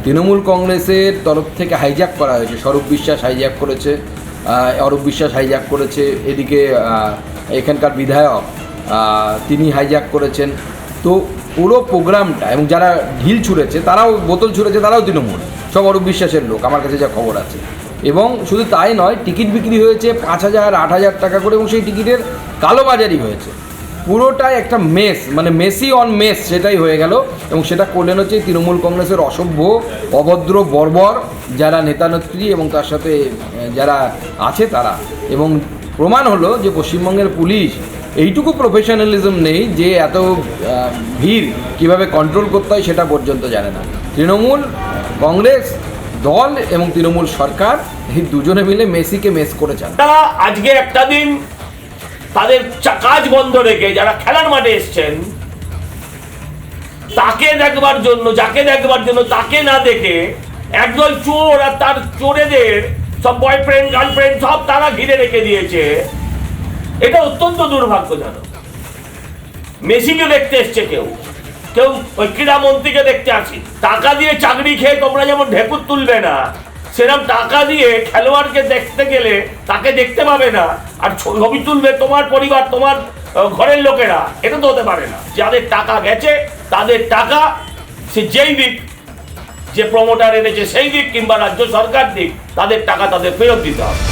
তৃণমূল কংগ্রেসের তরফ থেকে হাইজ্যাক করা হয়েছে। স্বরূপ বিশ্বাস হাইজ্যাক করেছে, অরূপ বিশ্বাস হাইজ্যাক করেছে, এদিকে এখানকার বিধায়ক তিনি হাইজ্যাক করেছেন। তো পুরো প্রোগ্রামটা, এবং যারা ঢিল ছুঁড়েছে তারাও, বোতল ছুঁড়েছে তারাও তৃণমূল, সব অরূপ বিশ্বাসের লোক, আমার কাছে যা খবর আছে। এবং শুধু তাই নয়, টিকিট বিক্রি হয়েছে 5,000 8,000 টাকা করে, এবং সেই টিকিটের কালোবাজারি হয়েছে। পুরোটাই একটা মেস, মানে মেসি অন মেস সেটাই হয়ে গেল। এবং সেটা করলেন হচ্ছে তৃণমূল কংগ্রেসের অসভ্য, অভদ্র, বর্বর যারা নেতানেত্রী এবং তার সাথে যারা আছে তারা। এবং প্রমাণ হলো যে পশ্চিমবঙ্গের পুলিশ এইটুকু প্রফেশনালিজম নেই যে এত ভিড় কিভাবে কন্ট্রোল করতে হয় সেটা পর্যন্ত জানে না। তৃণমূল কংগ্রেস দল এবং তৃণমূল সরকার এই দুজনে মিলে মেসিকে মেস করে চান। তারা আজকে একটা দিন তাদের কাজ বন্ধ রেখে যারা খেলার মাঠে এসছেন তাকে দেখবার জন্য, যাকে দেখবার জন্য তাকে না দেখে একদল চোর আর তার চোরেদের সব বয়ফ্রেন্ড গার্লফ্রেন্ড সব তারা ঘিরে রেখে দিয়েছে। এটা অত্যন্ত দুর্ভাগ্যজনক। মেসিকে দেখতে এসছে কেউ, কেউ ওই ক্রীড়ামন্ত্রীকে দেখতে আসি। টাকা দিয়ে চাকরি খেয়ে তোমরা যেমন ঢেকুর তুলবে না, সেরকম টাকা দিয়ে খেলোয়াড়কে দেখতে গেলে তাকে দেখতে পাবে না, আর ছবি তুলবে তোমার পরিবার, তোমার ঘরের লোকেরা। এটা তো হতে পারে না। যাদের টাকা গেছে তাদের টাকা সে যেই দিক, যে প্রমোটার এনেছে সেই দিক কিংবা রাজ্য সরকার দিক, তাদের টাকা তাদের ফেরত দিতে হবে।